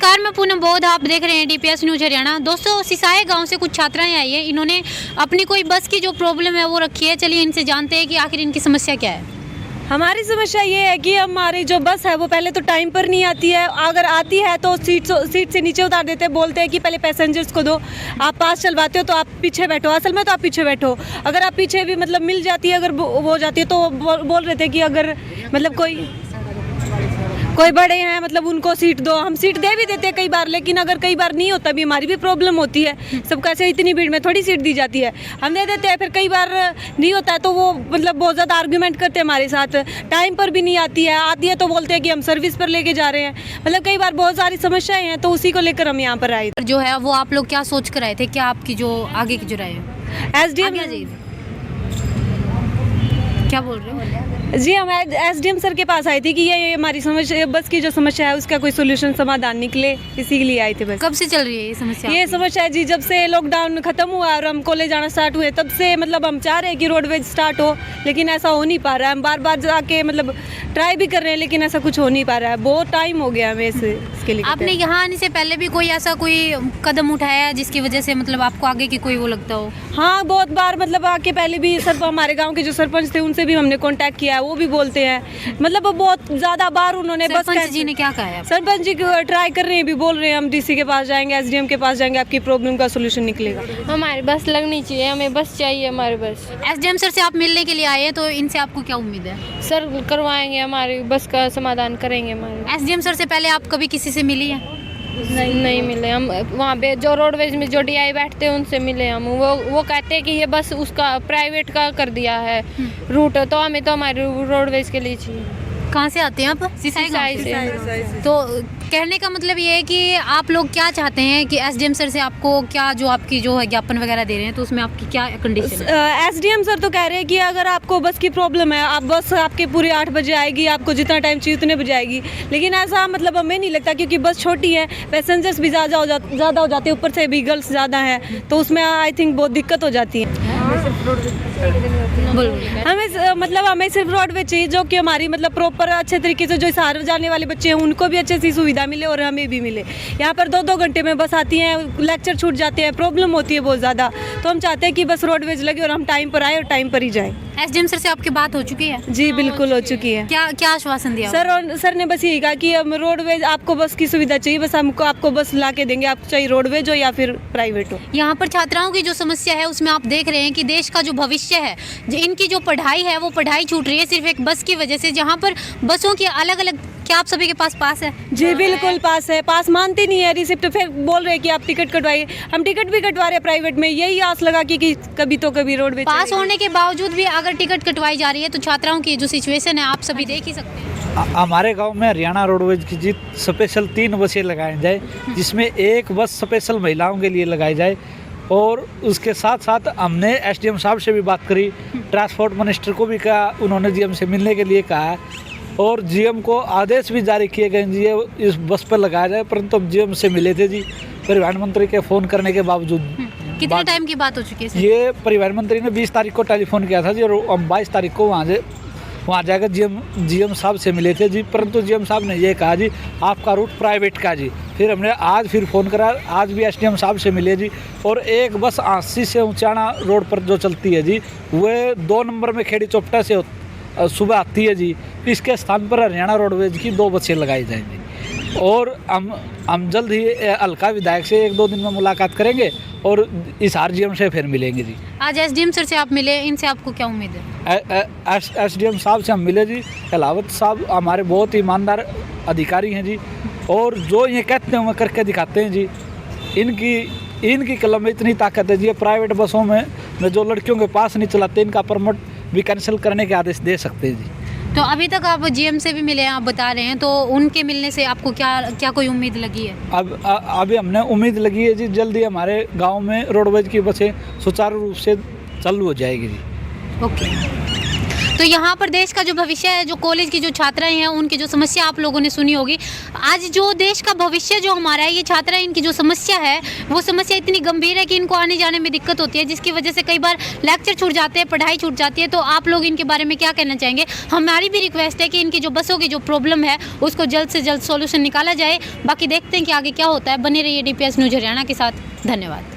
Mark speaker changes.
Speaker 1: नमस्कार, मैं पूनम बौद्ध, आप देख रहे हैं डीपीएस न्यूज हरियाणा। दोस्तों, सिसाए गांव से कुछ छात्राएं आई हैं। इन्होंने अपनी कोई बस की जो प्रॉब्लम है वो रखी है। चलिए इनसे जानते हैं कि आखिर इनकी समस्या क्या है।
Speaker 2: हमारी समस्या ये है कि हमारी जो बस है वो पहले तो टाइम पर नहीं आती है। अगर आती है तो सीट से नीचे उतार देते हैं, बोलते हैं कि पहले पैसेंजर्स को दो, आप पास चलवाते हो तो आप पीछे बैठो। असल में तो आप पीछे बैठो। अगर आप पीछे भी मतलब मिल जाती है, अगर वो हो जाती है तो बोल रहे थे कि अगर मतलब कोई बड़े हैं मतलब उनको सीट दो। हम सीट दे भी देते हैं कई बार, लेकिन अगर कई बार नहीं होता भी हमारी भी प्रॉब्लम होती है। सबको ऐसे इतनी भीड़ में थोड़ी सीट दी जाती है, हम दे देते हैं। फिर कई बार नहीं होता है तो वो मतलब बहुत ज़्यादा आर्ग्यूमेंट करते हैं हमारे साथ। टाइम पर भी नहीं आती है तो बोलते हैं कि हम सर्विस पर लेके जा रहे हैं। मतलब कई बार बहुत सारी समस्याएं हैं, तो उसी को लेकर हम यहाँ पर आए।
Speaker 1: जो है वो आप लोग क्या सोच कर आए थे? क्या आपकी जो आगे की जो राय है?
Speaker 2: SDM
Speaker 1: क्या बोल रहे हो?
Speaker 2: जी, हम SDM सर के पास आई थी कि ये हमारी समस्या, बस की जो समस्या है उसका कोई सोल्यूशन समाधान निकले, इसी के लिए आई थी बस।
Speaker 1: कब से चल रही है ये समस्या?
Speaker 2: ये समस्या है जी, जब से लॉकडाउन खत्म हुआ और हम कॉलेज आना स्टार्ट हुए तब से मतलब हम चाह रहे हैं कि रोडवेज स्टार्ट हो, लेकिन ऐसा हो नहीं पा रहा है। हम बार बार जाके मतलब ट्राई भी कर रहे हैं, लेकिन ऐसा कुछ हो नहीं पा रहा है। बहुत टाइम हो गया हमें इसके लिए।
Speaker 1: आपने यहाँ आने से पहले भी कोई ऐसा कोई कदम उठाया है जिसकी वजह से मतलब आपको आगे की कोई वो लगता हो?
Speaker 2: हाँ, बहुत बार मतलब आके पहले भी हमारे गांव के जो सरपंच थे उनसे भी हमने कांटेक्ट किया है। वो भी बोलते हैं मतलब बहुत ज़्यादा बार उन्होंने बस।
Speaker 1: सरपंच जी ने क्या कहा है?
Speaker 2: सरपंच जी ट्राई कर रहे हैं, भी बोल रहे हैं हम DC के पास जाएंगे, SDM के पास जाएंगे, आपकी प्रॉब्लम का सोल्यूशन निकलेगा।
Speaker 3: हमारी बस लगनी चाहिए, हमें बस चाहिए, हमारी बस।
Speaker 1: SDM सर से आप मिलने के लिए आए हैं, तो इनसे आपको क्या उम्मीद है?
Speaker 3: सर करवाएंगे, हमारी बस का समाधान करेंगे हमारे।
Speaker 1: SDM सर से पहले आप कभी किसी से मिली हैं?
Speaker 3: नहीं मिले हम। वहाँ पे जो रोडवेज में जो DI बैठते हैं उनसे मिले हम। वो कहते हैं कि ये बस उसका प्राइवेट का कर दिया है रूट, तो हमें तो हमारे रोडवेज के लिए चाहिए।
Speaker 1: कहाँ से आते हैं आप? सिसाई गाँव से। तो कहने का मतलब ये है कि आप लोग क्या चाहते हैं कि SDM सर से आपको क्या, जो आपकी जो है ज्ञापन वगैरह दे रहे हैं, तो उसमें आपकी क्या कंडीशन है?
Speaker 2: SDM सर तो कह रहे हैं कि अगर आपको बस की प्रॉब्लम है, आप बस आपके पूरे 8 बजे आएगी, आपको जितना टाइम चाहिए उतने बजे आएगी। लेकिन ऐसा मतलब हमें नहीं लगता, क्योंकि बस छोटी है, पैसेंजर्स भी ज़्यादा हो जाते हैं, ऊपर से भी गर्ल्स ज़्यादा हैं, तो उसमें आई थिंक बहुत दिक्कत हो जाती है। हमें सिर्फ रोडवेज चाहिए, जो कि हमारी मतलब प्रॉपर अच्छे तरीके से जो सहारे जाने वाले बच्चे हैं उनको भी अच्छे सी सुविधा मिले और हमें भी मिले। यहाँ पर 2-2 घंटे में बस आती हैं, लेक्चर छूट जाते हैं, प्रॉब्लम होती है बहुत ज़्यादा। तो हम चाहते हैं कि बस रोडवेज लगे और हम टाइम पर आए और टाइम पर ही जाएं।
Speaker 1: SDM सर से आपकी बात हो चुकी है?
Speaker 2: जी बिल्कुल हो चुकी है।
Speaker 1: क्या आश्वासन दिया?
Speaker 2: सर ने बस यही कहा कि हम रोडवेज, आपको बस की सुविधा चाहिए, बस आपको बस ला के देंगे, आपको चाहे रोडवेज हो या फिर प्राइवेट हो।
Speaker 1: यहाँ पर छात्राओं की जो समस्या है उसमें आप देख रहे हैं कि देश का जो भविष्य है, इनकी जो पढ़ाई है वो पढ़ाई छूट रही है सिर्फ एक बस की वजह से। जहाँ पर बसों की अलग अलग, क्या आप सभी के पास पास है?
Speaker 2: जी बिल्कुल पास है। पास मानते नहीं है, रिसिप्ट फिर बोल रहे हैं कि आप टिकट कटवाइए। हम टिकट भी कटवा रहे हैं प्राइवेट में, यही आस लगा कि कभी तो कभी रोडवेज।
Speaker 1: पास होने के बावजूद भी अगर टिकट कटवाई जा रही है तो छात्राओं की जो सिचुएशन है आप सभी देख ही सकते हैं।
Speaker 4: हमारे गांव में हरियाणा रोडवेज की जी स्पेशल 3 बसें लगाई जाए, जिसमें एक बस स्पेशल महिलाओं के लिए लगाई जाए। और उसके साथ साथ हमने SDM साहब से भी बात करी, ट्रांसपोर्ट मिनिस्टर को भी कहा, उन्होंने GM से मिलने के लिए कहा और GM को आदेश भी जारी किए गए जी इस बस पर लगाया जाए। परंतु हम GM से मिले थे जी, परिवहन मंत्री के फ़ोन करने के बावजूद।
Speaker 1: कितने टाइम की बात हो चुकी है?
Speaker 4: ये परिवहन मंत्री ने 20 तारीख को टेलीफोन किया था जी, और हम 22 तारीख को वहाँ जाकर GM साहब से मिले थे जी। परंतु GM साहब ने ये कहा जी आपका रूट प्राइवेट का जी। फिर हमने आज फिर फ़ोन करा, आज भी SDM साहब से मिले जी। और एक बस आंसी से ऊंचाना रोड पर जो चलती है जी, वह 2 नंबर में खेड़ी चौपटा से सुबह आती है जी। इसके स्थान पर हरियाणा रोडवेज की 2 बसें लगाई जाएंगी। और हम जल्द ही हल्का विधायक से 1-2 दिन में मुलाकात करेंगे और इस GM से फिर मिलेंगे जी।
Speaker 1: आज SDM सर से आप मिले, इनसे आपको क्या उम्मीद है?
Speaker 4: SDM साहब से हम मिले जी। कलावत साहब हमारे बहुत ईमानदार अधिकारी हैं जी, और जो ये कहते हैं वो करके दिखाते हैं जी। इनकी कलम में इतनी ताकत है जी, प्राइवेट बसों में जो लड़कियों के पास नहीं चलाते, इनका परमिट भी कैंसिल करने के आदेश दे सकते हैं जी।
Speaker 1: तो अभी तक आप GM से भी मिले हैं, आप बता रहे हैं, तो उनके मिलने से आपको क्या कोई उम्मीद लगी है?
Speaker 4: अभी हमने उम्मीद लगी है जी, जल्दी हमारे गांव में रोडवेज की बसें सुचारू रूप से चालू हो जाएगी जी।
Speaker 1: ओके। तो यहाँ पर देश का जो भविष्य है, जो कॉलेज की जो छात्राएं हैं उनकी जो समस्या आप लोगों ने सुनी होगी। आज जो देश का भविष्य जो हमारा है, ये छात्राएं, इनकी जो समस्या है वो समस्या इतनी गंभीर है कि इनको आने जाने में दिक्कत होती है, जिसकी वजह से कई बार लेक्चर छूट जाते हैं, पढ़ाई छूट जाती है। तो आप लोग इनके बारे में क्या कहना चाहेंगे? हमारी भी रिक्वेस्ट है कि इनकी जो बसों की जो प्रॉब्लम है उसको जल्द से जल्द सॉल्यूशन निकाला जाए। बाकी देखते हैं कि आगे क्या होता है। बने रहिए DPS न्यूज़ हरियाणा के साथ। धन्यवाद।